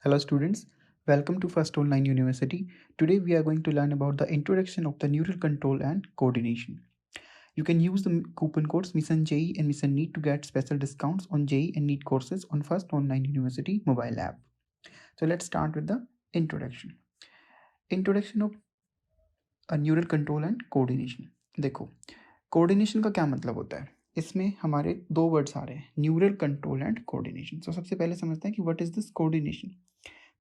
Hello students, welcome to First Online University. Today we are going to learn about the introduction of the neural control and coordination. You can use the coupon codes Mission JEE and Mission NEET to get special discounts on JEE and NEET courses on First Online University mobile app. So let's start with the introduction. Introduction of a neural control and coordination. देखो coordination का क्या मतलब होता है. इसमें हमारे दो words आ रहे हैं, न्यूरल कंट्रोल एंड कोऑर्डिनेशन. तो सबसे पहले समझते हैं कि what is this coordination.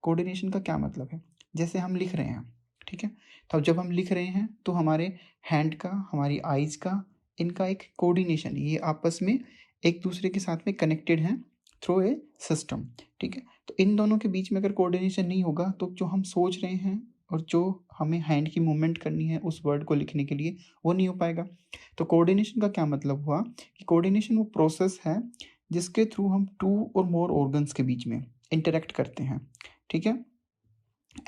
Coordination का क्या मतलब है. जैसे हम लिख रहे हैं, ठीक है, तो जब हम लिख रहे हैं तो हमारे हैंड का, हमारी आइज का, इनका एक कोऑर्डिनेशन, ये आपस में एक दूसरे के साथ में कनेक्टेड हैं थ्रू ए सिस्टम. ठीक है, तो इन दोनों के बीच में अगर कोऑर्डिनेशन नहीं होगा तो जो हम सोच रहे हैं और जो हमें हैंड की मूवमेंट करनी है उस वर्ड को लिखने के लिए, वो नहीं हो पाएगा. तो कोऑर्डिनेशन का क्या मतलब हुआ कि कोऑर्डिनेशन वो प्रोसेस है जिसके थ्रू हम टू और मोर ऑर्गन्स के बीच में इंटरेक्ट करते हैं. ठीक है,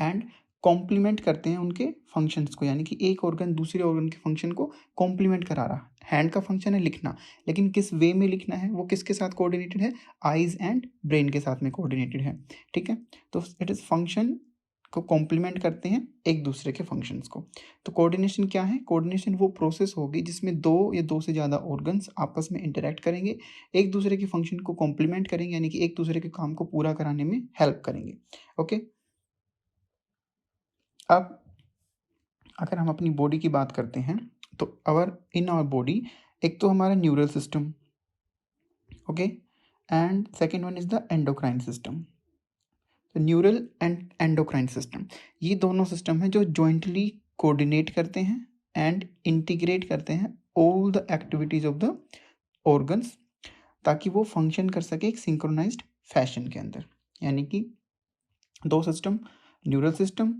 एंड कॉम्प्लीमेंट करते हैं उनके फंक्शंस को, यानी कि एक ऑर्गन दूसरे ऑर्गन के फंक्शन को कॉम्प्लीमेंट करा रहा. हैंड का फंक्शन है लिखना, लेकिन किस वे में लिखना है वो किसके साथ कोऑर्डिनेटेड है, आइज एंड ब्रेन के साथ में कोऑर्डिनेटेड है. ठीक है, तो इट इज़ फंक्शन को कॉम्प्लीमेंट करते हैं एक दूसरे के फंक्शंस को. तो कोऑर्डिनेशन क्या है, कोऑर्डिनेशन वो प्रोसेस होगी जिसमें दो या दो से ज़्यादा ऑर्गन्स आपस में इंटरेक्ट करेंगे, एक दूसरे के फंक्शन को कॉम्प्लीमेंट करेंगे, यानी कि एक दूसरे के काम को पूरा कराने में हेल्प करेंगे. ओके, अब अगर हम अपनी बॉडी की बात करते हैं तो इन आवर बॉडी एक तो हमारा neural system, okay, and second one is the endocrine system. तो न्यूरल एंड एंडोक्राइन सिस्टम, ये दोनों सिस्टम हैं जो जॉइंटली कोऑर्डिनेट करते हैं एंड इंटीग्रेट करते हैं all the activities of the organs, ताकि वो फंक्शन कर सके एक सिंक्रोनाइज्ड फैशन के अंदर. यानी कि दो system, neural system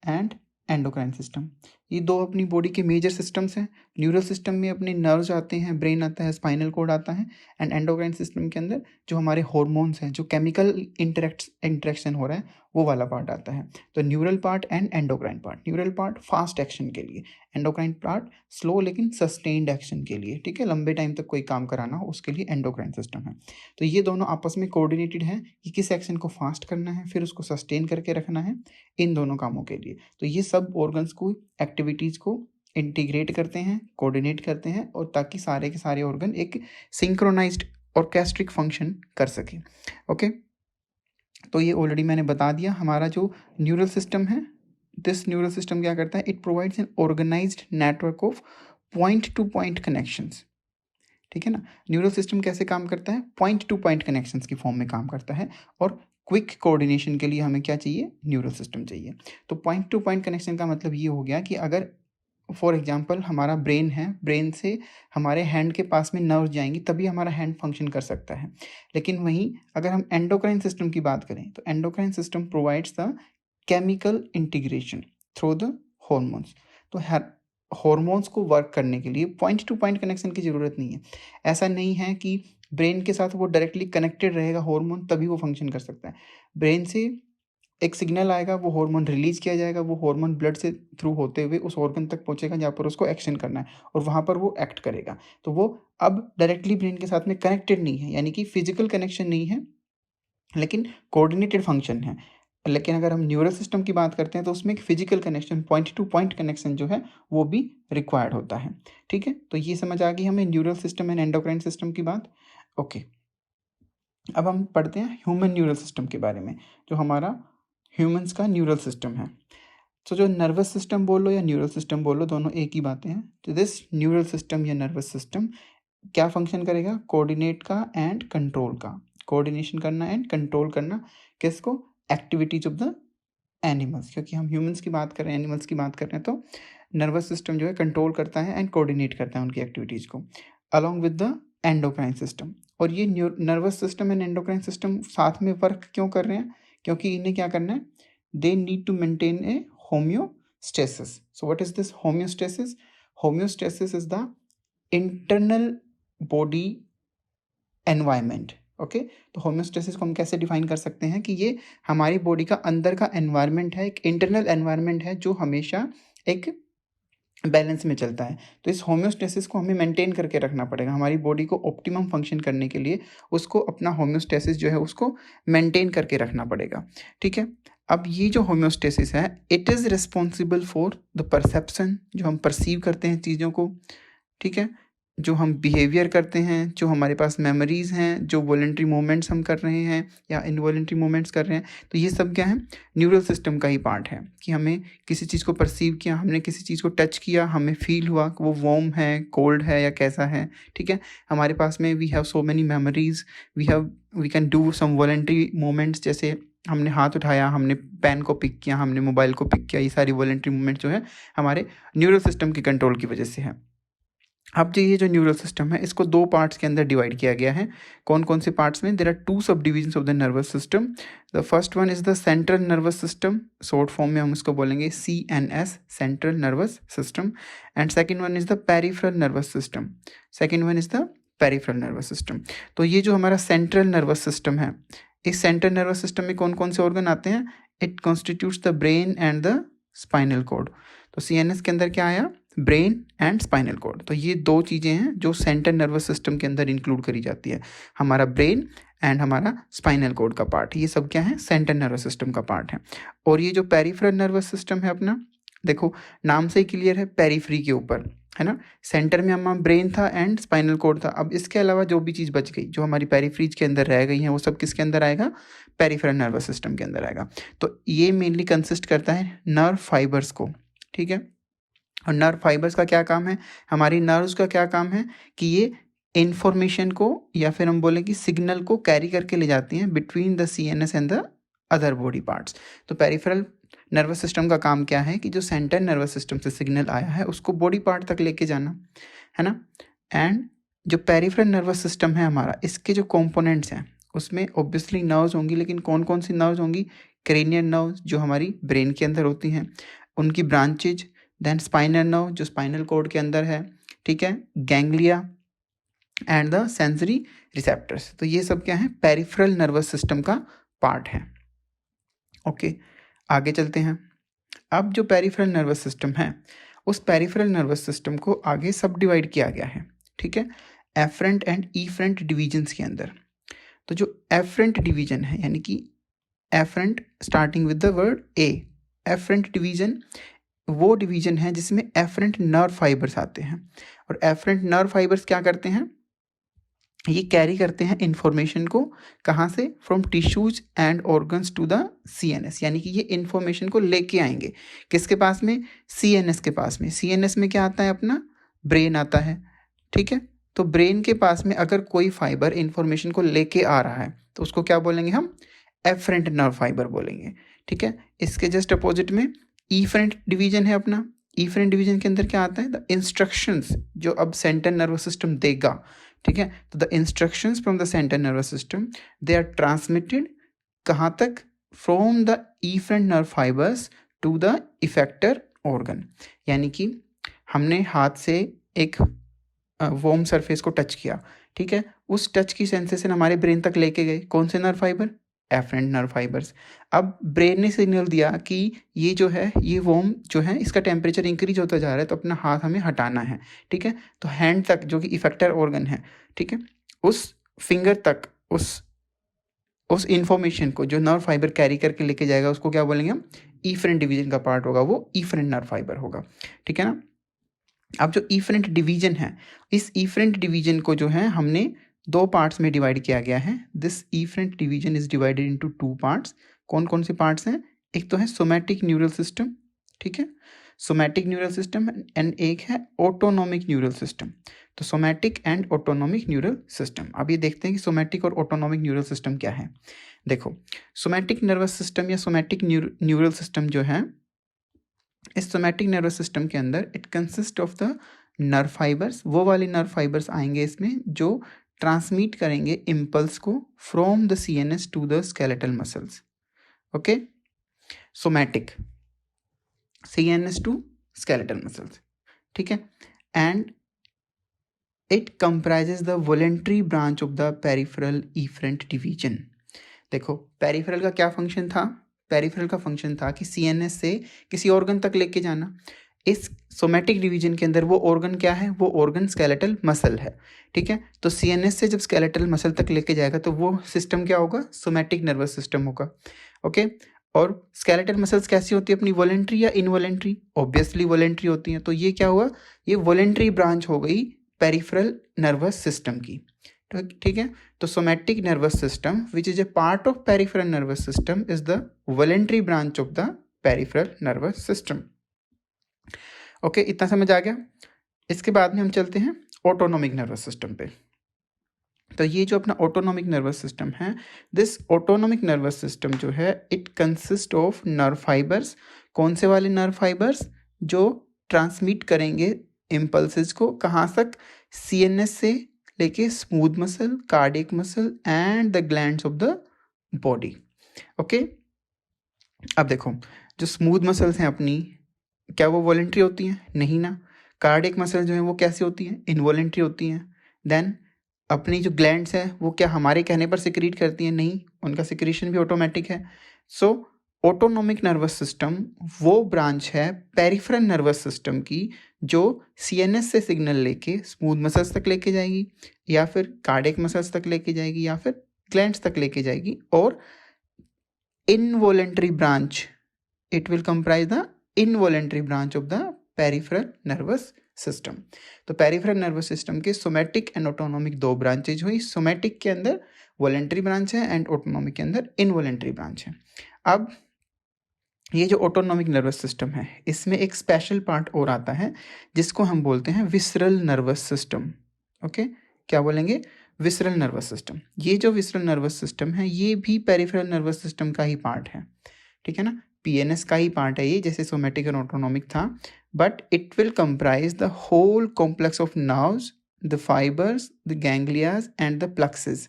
and endocrine system, ये दो अपनी बॉडी के मेजर सिस्टम्स हैं. न्यूरल सिस्टम में अपने नर्व्स आते हैं, ब्रेन आता है, स्पाइनल कोड आता है, एंड एंडोक्राइन सिस्टम के अंदर जो हमारे हॉर्मोन्स हैं, जो केमिकल इंटरेक्शन हो रहा है, वो वाला पार्ट आता है. तो neural part and endocrine part. Neural part fast action के लिए, एंडोक्राइन पार्ट स्लो लेकिन सस्टेन्ड एक्शन के लिए. ठीक है, लंबे टाइम तक कोई काम कराना हो उसके लिए एंडोक्राइन सिस्टम है. तो ये दोनों आपस में कोऑर्डिनेटेड हैं कि किस एक्शन को फास्ट करना है, फिर उसको सस्टेन करके रखना है, इन दोनों कामों के लिए. तो ये सब ऑर्गन्स को, एक्टिविटीज़ को इंटीग्रेट करते हैं, कोऑर्डिनेट करते हैं, और ताकि सारे के सारे ऑर्गन एक सिंक्रोनाइज्ड ऑर्केस्ट्रिक फंक्शन कर सके. ओके, तो ये ऑलरेडी मैंने बता दिया. हमारा जो न्यूरल सिस्टम है, दिस न्यूरल सिस्टम क्या करता है, it provides an organised network of point to point connections. ठीक है ना, न्यूरल सिस्टम कैसे काम करता है, पॉइंट टू पॉइंट कनेक्शंस की फॉर्म में काम करता है, और क्विक कोऑर्डिनेशन के लिए हमें क्या चाहिए, न्यूरल सिस्टम चाहिए. तो पॉइंट टू पॉइंट कनेक्शन का मतलब ये हो गया कि अगर फॉर एग्जांपल हमारा ब्रेन है, ब्रेन से हमारे हैंड के पास में नर्व जाएंगी तभी हमारा हैंड फंक्शन कर सकता है. लेकिन वहीं अगर हम एंडोक्राइन सिस्टम की बात करें तो endocrine system provides the chemical integration through the hormones. तो हॉर्मोन्स को वर्क करने के लिए पॉइंट टू पॉइंट कनेक्शन की ज़रूरत नहीं है. ऐसा नहीं है कि ब्रेन के साथ वो डायरेक्टली कनेक्टेड रहेगा हॉर्मोन तभी वो फंक्शन कर सकता है. ब्रेन से एक सिग्नल आएगा, वो हार्मोन रिलीज किया जाएगा, वो हार्मोन ब्लड से थ्रू होते हुए उस ऑर्गन तक पहुंचेगा जहाँ पर उसको एक्शन करना है, और वहाँ पर वो एक्ट करेगा. तो वो अब डायरेक्टली ब्रेन के साथ में कनेक्टेड नहीं है, यानी कि फिजिकल कनेक्शन नहीं है, लेकिन कोऑर्डिनेटेड फंक्शन है. लेकिन अगर हम न्यूरल सिस्टम की बात करते हैं तो उसमें एक physical connection, point to point connection जो है वो भी रिक्वायर्ड होता है. ठीक है, तो ये समझ आ गई हमें neural system and endocrine system की बात. ओके, अब हम पढ़ते हैं ह्यूमन न्यूरल सिस्टम के बारे में, जो हमारा ह्यूमंस का न्यूरल सिस्टम है. तो जो नर्वस सिस्टम बोलो या न्यूरल सिस्टम बोलो, दोनों एक ही बातें हैं. तो दिस न्यूरल सिस्टम या नर्वस सिस्टम क्या फंक्शन करेगा, कोऑर्डिनेट का एंड कंट्रोल का. कोऑर्डिनेशन करना एंड कंट्रोल करना किसको, एक्टिविटीज ऑफ द एनिमल्स. क्योंकि हम ह्यूमंस की बात कर रहे हैं, एनिमल्स की बात कर रहे हैं, तो नर्वस सिस्टम जो है कंट्रोल करता है एंड कोऑर्डिनेट करता है उनकी एक्टिविटीज़ को, along with the endocrine system. और ये nervous system and endocrine system साथ में वर्क क्यों कर रहे हैं, क्योंकि इन्हें क्या करना है, they need to maintain a homeostasis. So what is this homeostasis, homeostasis is the internal body environment. Okay, तो होम्योस्टेसिस को हम कैसे डिफाइन कर सकते हैं कि ये हमारी बॉडी का अंदर का एनवायरनमेंट है, एक इंटरनल एनवायरनमेंट है जो हमेशा एक बैलेंस में चलता है। तो इस होम्योस्टेसिस को हमें मेंटेन करके रखना पड़ेगा। हमारी बॉडी को ऑप्टिमम फंक्शन करने के लिए उसको अपना होम्योस्टेसिस जो है उसको मेंटेन करके रखना पड़ेगा। ठीक है, अब ये जो होम्योस्टेसिस है it is responsible for the perception, जो हम परसीव करते हैं चीज़ों को। ठीक है, जो हम बिहेवियर करते हैं, जो हमारे पास मेमोरीज़ हैं, जो वॉलंटरी मूवमेंट्स हम कर रहे हैं या इनवॉलंटरी मूवमेंट्स कर रहे हैं, तो ये सब क्या है, न्यूरल सिस्टम का ही पार्ट है। कि हमें किसी चीज़ को परसीव किया, हमने किसी चीज़ को टच किया, हमें फील हुआ कि वो वार्म है, कोल्ड है या कैसा है। ठीक है, हमारे पास में we have so many memories, we can do some voluntary movements, जैसे हमने हाथ उठाया, हमने पेन को पिक किया, हमने मोबाइल को पिक किया, ये सारी वॉलंटरी मूवमेंट जो है हमारे न्यूरल सिस्टम के कंट्रोल की वजह से है। अब जो ये जो न्यूरल सिस्टम है इसको दो पार्ट्स के अंदर डिवाइड किया गया है। कौन कौन से पार्ट्स में? देयर आर टू सब divisions of the nervous system. The first one is the central nervous system, short form में हम इसको बोलेंगे CNS, central nervous system. And second one is the peripheral nervous system, second one is the peripheral nervous system. तो ये जो हमारा central nervous system है, इस सेंट्रल नर्वस सिस्टम में कौन कौन से ऑर्गन आते हैं? It constitutes the brain and the spinal cord. तो CNS के अंदर क्या आया? Brain and spinal cord. तो ये दो चीज़ें हैं जो सेंट्रल नर्वस सिस्टम के अंदर इंक्लूड करी जाती है, हमारा ब्रेन एंड हमारा स्पाइनल कॉर्ड का पार्ट। ये सब क्या है? सेंट्रल नर्वस सिस्टम का पार्ट है। और ये जो पेरिफेरल नर्वस सिस्टम है अपना, देखो नाम से ही क्लियर है, पेरीफ्री के ऊपर है ना। सेंटर में हमारा ब्रेन था एंड स्पाइनल कॉर्ड था। अब इसके अलावा जो भी चीज़ बच गई, जो हमारी पेरीफ्रीज के अंदर रह गई हैं, वो सब किसके अंदर आएगा? पेरिफेरल नर्वस सिस्टम के अंदर आएगा। तो ये मेनली कंसिस्ट करता है नर्व फाइबर्स को। ठीक है, और नर्व फाइबर्स का क्या काम है? हमारी नर्व्स का क्या काम है कि ये इंफॉर्मेशन को या फिर हम बोलें कि सिग्नल को कैरी करके ले जाती हैं between the CNS and the other body parts. तो पेरिफेरल नर्वस सिस्टम का काम क्या है कि जो सेंट्रल नर्वस सिस्टम से सिग्नल आया है उसको बॉडी पार्ट तक लेके जाना है ना। एंड जो पेरिफेरल नर्वस सिस्टम है हमारा, इसके जो कंपोनेंट्स हैं उसमें ऑब्वियसली नर्व्स होंगी, लेकिन कौन कौन सी नर्व्स होंगी? क्रेनियल नर्व्स जो हमारी ब्रेन के अंदर होती हैं, उनकी ब्रांचेज, देन स्पाइनल नर्व जो स्पाइनल कॉर्ड के अंदर है। ठीक है, ganglia and the sensory receptors. तो ये सब क्या है? पेरिफेरल नर्वस सिस्टम का पार्ट है। ओके, आगे चलते हैं। अब जो पेरिफेरल नर्वस सिस्टम है, उस पेरिफेरल नर्वस सिस्टम को आगे सब डिवाइड किया गया है। ठीक है, एफरेंट एंड इफरेंट डिविजन्स के अंदर। तो जो एफरेंट डिवीजन है, यानी कि efferent starting with the word A, efferent division वो डिवीजन है जिसमें एफरेंट नर्व फाइबर्स आते हैं। और एफरेंट नर्व फाइबर्स क्या करते हैं? ये कैरी करते हैं इंफॉर्मेशन को, कहाँ से? From tissues and organs to the CNS, यानी कि ये इंफॉर्मेशन को लेके आएंगे किसके पास में? CNS के पास में। CNS में क्या आता है? अपना ब्रेन आता है। ठीक है, तो ब्रेन के पास में अगर कोई फाइबर इंफॉर्मेशन को लेके आ रहा है तो उसको क्या बोलेंगे हम? एफरेंट नर्व फाइबर बोलेंगे। ठीक है, इसके जस्ट अपोजिट में इफरेंट डिवीजन है अपना। इफरेंट डिवीजन के अंदर क्या आता है? द इंस्ट्रक्शंस जो अब सेंट्रल नर्वस सिस्टम देगा। ठीक है, तो the instructions from the central nervous system they are transmitted कहाँ तक? From the efferent nerve fibres to the effector organ. यानी कि हमने हाथ से एक वार्म सरफेस को टच किया, ठीक है, उस टच की सेंसेशन हमारे ब्रेन तक लेके गए कौन से nerve fibre? Efferent nerve fibres. अब ब्रेन ने सिग्नल दिया कि ये जो है, ये वार्म जो है, इसका टेम्परेचर इंक्रीज होता जा रहा है, तो अपना हाथ हमें हटाना है। ठीक है, तो हैंड तक जो कि इफेक्टर ऑर्गन है, ठीक है, उस फिंगर तक उस इंफॉर्मेशन को जो नर्व फाइबर कैरी करके लेके जाएगा उसको क्या बोलेंगे हम? इफरेंट डिवीजन का पार्ट होगा, वो इफरेंट नर्व फाइबर होगा। ठीक है ना। अब जो इफरेंट डिवीजन है, इस इफरेंट डिवीजन को जो है हमने दो पार्ट्स में डिवाइड किया गया है। This efferent division is divided into two parts. कौन कौन से पार्ट्स हैं? एक तो है सोमैटिक न्यूरल सिस्टम, ठीक है, सोमैटिक न्यूरल सिस्टम, एंड एक है ऑटोनॉमिक न्यूरल सिस्टम। तो somatic and autonomic neural system. अब ये देखते हैं कि सोमैटिक और ऑटोनॉमिक न्यूरल सिस्टम क्या है। देखो, सोमैटिक नर्वस सिस्टम या सोमैटिक न्यूरल सिस्टम जो है, इस सोमैटिक नर्वस सिस्टम के अंदर it consist of the nerve fibres. वो वाले नर्व फाइबर्स आएंगे इसमें जो ट्रांसमिट करेंगे इम्पल्स को from the CNS to the skeletal muscles. Okay, somatic, CNS to skeletal muscles, ठीक है, and it comprises the voluntary branch of the peripheral efferent division. देखो, पेरिफेरल का क्या फंक्शन था? पेरिफेरल का फंक्शन था कि CNS से किसी ऑर्गन तक लेके जाना। इस सोमैटिक डिवीजन के अंदर वो ऑर्गन क्या है, वो ऑर्गन स्केलेटल मसल है, ठीक है। तो सीएनएस से जब स्केलेटल मसल तक लेके जाएगा तो वो सिस्टम क्या होगा, सोमैटिक नर्वस सिस्टम होगा, ओके। और स्केलेटल मसल्स कैसी होती है अपनी, वॉलेंट्री या इनवॉलेंट्री, ऑब्वियसली वॉलेंट्री होती हैं। तो ये क्या हुआ, ये वॉलेंट्री ब्रांच हो गई पेरिफेरल नर्वस सिस्टम की, ठीक है। तो somatic nervous system which is a part of peripheral nervous system is the voluntary branch of the peripheral nervous system, okay. इतना समझ आ गया। इसके बाद में हम चलते हैं ऑटोनॉमिक नर्वस सिस्टम पे। तो ये जो अपना ऑटोनॉमिक नर्वस सिस्टम है, दिस ऑटोनॉमिक नर्वस सिस्टम जो है it consist of nerve fibres. कौन से वाले नर्व फाइबर्स, जो ट्रांसमिट करेंगे इम्पल्सेस को कहाँ तक, सीएनएस से लेके smooth muscle, cardiac muscle and the glands of the body, okay. अब देखो, जो स्मूथ मसल्स हैं अपनी, क्या वो वॉलेंट्री होती हैं, नहीं ना। कार्डियक मसल जो है वो कैसी होती हैं, इनवॉलेंट्री होती हैं। देन अपनी जो ग्लैंड्स हैं वो क्या हमारे कहने पर सिक्रीट करती हैं, नहीं, उनका सिक्रीशन भी ऑटोमेटिक है। सो ऑटोनॉमिक नर्वस सिस्टम वो ब्रांच है पेरिफेरल नर्वस सिस्टम की जो सीएनएस से सिग्नल लेके स्मूथ मसल्स तक लेके जाएगी, या फिर कार्डियक मसल्स तक लेके जाएगी, या फिर ग्लैंड्स तक लेके जाएगी। और involuntary branch, it will comprise the involuntary branch of the peripheral nervous system. तो पेरिफेरल नर्वस सिस्टम के सोमैटिक एंड ऑटोनॉमिक दो ब्रांचेज हुई। सोमैटिक के अंदर वॉलेंट्री ब्रांच है एंड ऑटोनॉमिक के अंदर इनवॉलेंट्री ब्रांच है। अब ये जो ऑटोनॉमिक नर्वस सिस्टम है इसमें एक स्पेशल पार्ट और आता है जिसको हम बोलते हैं विसरल नर्वस सिस्टम, ओके। क्या बोलेंगे, विसरल नर्वस सिस्टम। ये जो विसरल नर्वस सिस्टम है ये भी पेरिफेरल नर्वस सिस्टम का ही पार्ट है, ठीक है ना। पीएनएस का ही पार्ट है ये, जैसे सोमैटिक और ऑटोनॉमिक था, but it will comprise the whole complex of nerves, the fibres, the ganglias and the plexuses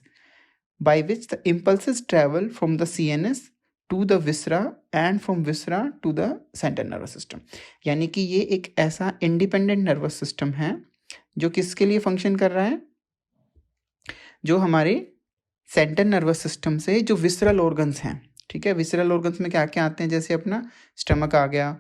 by which the impulses travel from the CNS to the viscera and from viscera to the central nervous system। यानी कि ये एक ऐसा independent nervous system है जो किसके लिए function कर रहा है, जो हमारे सेंट्रल नर्वस सिस्टम से जो विसरल ऑर्गन्स हैं, ठीक है। विसरल ऑर्गन्स में क्या क्या आते हैं, जैसे अपना स्टमक आ गया,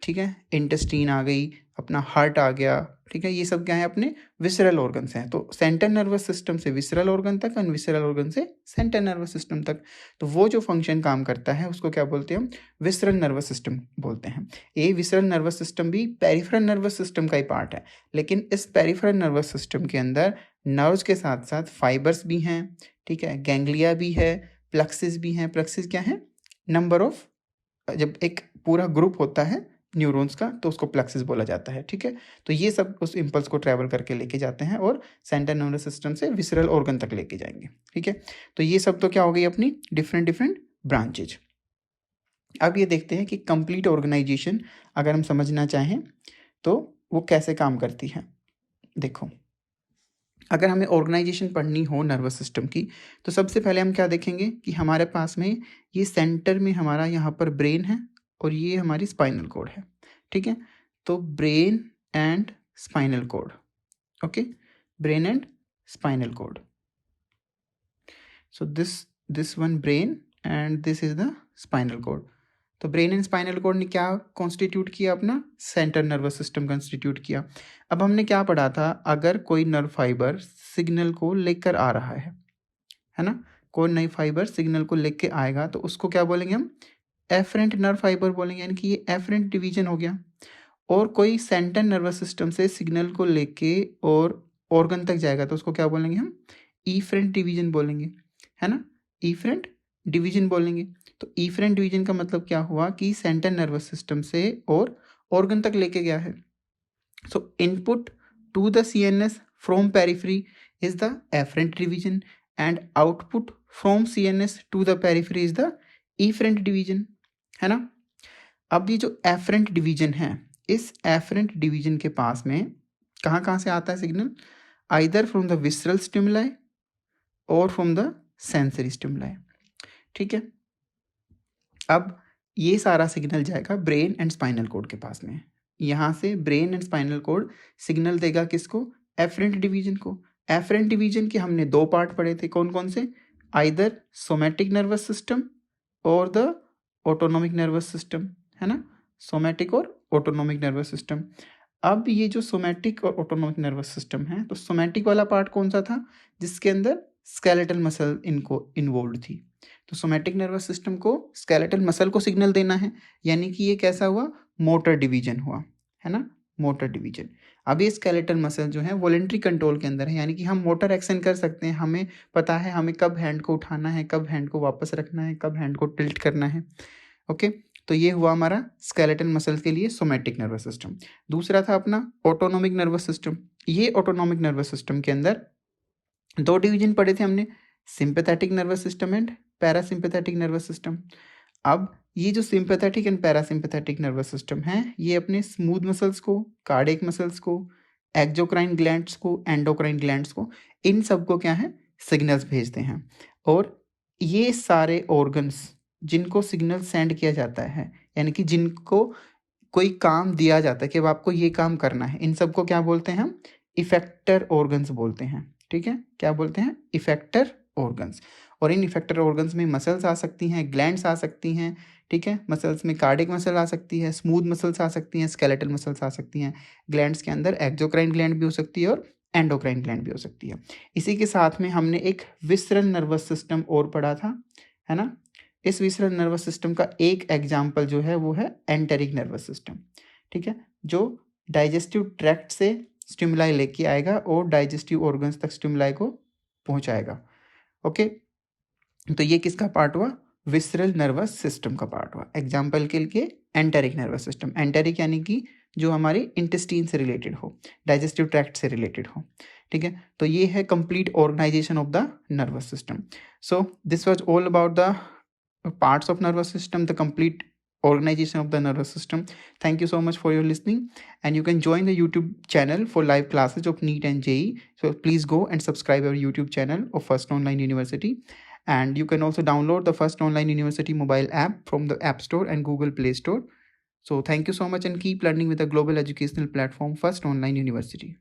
ठीक है, इंटेस्टीन आ गई, अपना हार्ट आ गया, ठीक है। ये सब क्या है, अपने विसरल ऑर्गन्स हैं। तो सेंट्रल नर्वस सिस्टम से विसरल ऑर्गन तक और विसरल ऑर्गन से सेंट्रल नर्वस सिस्टम तक, तो वो जो फंक्शन काम करता है उसको क्या बोलते हैं हम, विसरल नर्वस सिस्टम बोलते हैं। ये विसरल नर्वस सिस्टम भी पेरिफेरल नर्वस सिस्टम का ही पार्ट है, लेकिन इस पेरिफेरल नर्वस सिस्टम के अंदर नर्व्स के साथ साथ फाइबर्स भी हैं, ठीक है, गैंग्लिया भी है, प्लक्सिस भी हैं। प्लक्सिस क्या है, नंबर ऑफ, जब एक पूरा ग्रुप होता है न्यूरॉन्स का तो उसको प्लक्सिस बोला जाता है, ठीक है। तो ये सब उस इम्पल्स को ट्रैवल करके लेके जाते हैं और सेंट्रल नर्वस सिस्टम से विसरल ऑर्गन तक लेके जाएंगे, ठीक है। तो ये सब तो क्या हो गई अपनी डिफरेंट डिफरेंट ब्रांचेज। अब ये देखते हैं कि कंप्लीट ऑर्गेनाइजेशन अगर हम समझना चाहें तो वो कैसे काम करती है। देखो, अगर हमें ऑर्गेनाइजेशन पढ़नी हो नर्वस सिस्टम की तो सबसे पहले हम क्या देखेंगे कि हमारे पास में ये सेंटर में हमारा यहाँ पर ब्रेन है और ये हमारी स्पाइनल कॉर्ड है, ठीक है। तो brain and spinal cord, okay, brain and spinal cord. So this one brain and this is the spinal cord. तो ब्रेन एंड स्पाइनल कॉर्ड ने क्या कॉन्स्टिट्यूट किया, अपना सेंट्रल नर्वस सिस्टम कॉन्स्टिट्यूट किया। अब हमने क्या पढ़ा था, अगर कोई नर्व फाइबर सिग्नल को लेकर आ रहा है ना, कोई नई फाइबर सिग्नल को लेकर आएगा तो उसको क्या बोलेंगे हम, एफरेंट नर्व फाइबर बोलेंगे, यानी कि ये एफरेंट डिवीजन हो गया। और कोई सेंट्रल नर्वस सिस्टम से सिग्नल को लेके और ऑर्गन तक जाएगा तो उसको क्या बोलेंगे हम, ईफरेंट डिवीजन बोलेंगे, है ना, ईफरेंट डिवीजन बोलेंगे। तो ईफरेंट डिवीजन का मतलब क्या हुआ कि सेंट्रल नर्वस सिस्टम से और ऑर्गन तक लेके गया है। So input to the CNS from periphery is the afferent division and output from CNS to the periphery is the efferent division, है ना। अब ये जो एफरेंट डिवीजन है, इस एफरेंट डिवीजन के पास में कहाँ कहाँ से आता है signal, either from the visceral stimuli और फ्रॉम द सेंसरी स्टिमुलाई, ठीक है। अब ये सारा सिग्नल जाएगा ब्रेन एंड स्पाइनल कॉर्ड के पास में। यहाँ से brain and spinal cord signal देगा किसको, एफरेंट डिवीजन को। एफरेंट डिवीजन के हमने दो पार्ट पढ़े थे, कौन कौन से, आइदर सोमैटिक नर्वस सिस्टम और द ऑटोनॉमिक नर्वस सिस्टम, है ना, सोमैटिक और ऑटोनोमिक नर्वस सिस्टम। अब ये जो सोमैटिक और ऑटोनोमिक नर्वस सिस्टम है, तो सोमैटिक वाला पार्ट कौन सा था, जिसके अंदर स्केलेटल मसल इनको इन्वॉल्व थी। तो सोमैटिक नर्वस सिस्टम को स्केलेटल मसल को सिग्नल देना है, यानी कि ये कैसा हुआ, मोटर डिवीजन हुआ, है ना, मोटर डिवीजन। अब ये स्केलेटल मसल जो है वॉलेंट्री कंट्रोल के अंदर है, यानी कि हम मोटर एक्शन कर सकते हैं, हमें पता है हमें कब हैंड को उठाना है, कब हैंड को वापस रखना है, कब हैंड को टिल्ट करना है। ओके, तो ये हुआ हमारा स्केलेटल मसल के लिए सोमैटिक नर्वस सिस्टम। दूसरा था अपना ऑटोनोमिक नर्वस सिस्टम। ये ऑटोनोमिक नर्वस सिस्टम के अंदर दो डिवीजन पढ़े थे हमने, sympathetic nervous system and parasympathetic nervous system. अब ये जो sympathetic and parasympathetic nervous system है, ये अपने स्मूथ मसल्स को, कार्डियक मसल्स को, एक्सोक्राइन ग्लैंड्स को, एंडोक्राइन ग्लैंड्स को, इन सबको क्या है, सिग्नल्स भेजते हैं। और ये सारे ऑर्गन्स जिनको सिग्नल सेंड किया जाता है, यानी कि जिनको कोई काम दिया जाता है कि अब आपको ये काम करना है, इन सबको क्या बोलते हैं हम, इफेक्टर ऑर्गन्स बोलते हैं। ठीक है, क्या बोलते हैं, इफेक्टर ऑर्गन्स। और इन इफेक्टर ऑर्गन्स में मसल्स आ सकती हैं, ग्लैंड्स आ सकती हैं। ठीक है, मसल्स में कार्डिक मसल आ सकती है, स्मूथ मसल्स आ सकती हैं, स्केलेटल मसल्स आ सकती हैं। ग्लैंड्स के अंदर एक्सोक्राइन ग्लैंड भी हो सकती है और एंडोक्राइन ग्लैंड भी हो सकती है। इसी के साथ में हमने एक विसरल नर्वस सिस्टम और पढ़ा था, है ना। इस विसरल नर्वस सिस्टम का एक एग्जाम्पल जो है वो है एंटेरिक नर्वस सिस्टम। ठीक है, जो डाइजेस्टिव ट्रैक्ट से स्टिमुलाई लेके आएगा और डाइजेस्टिव ऑर्गन्स तक स्टिमुलाई को पहुंचाएगा। ओके, तो ये किसका पार्ट हुआ, विसरल नर्वस सिस्टम का पार्ट हुआ। एग्जाम्पल के लिए एंटेरिक नर्वस सिस्टम, एंटेरिक यानी कि जो हमारे इंटेस्टीन से रिलेटेड हो, डाइजेस्टिव ट्रैक्ट से रिलेटेड हो। ठीक है, तो ये है complete organisation of the nervous system. So this was all about the parts of nervous system, the complete organization of the nervous system. Thank you so much for your listening, and you can join the YouTube channel for live classes of NEET and JEE. So please go and subscribe our YouTube channel of First Online University, and you can also download the First Online University mobile app from the App Store and Google Play Store. So thank you so much, and keep learning with the global educational platform First Online University.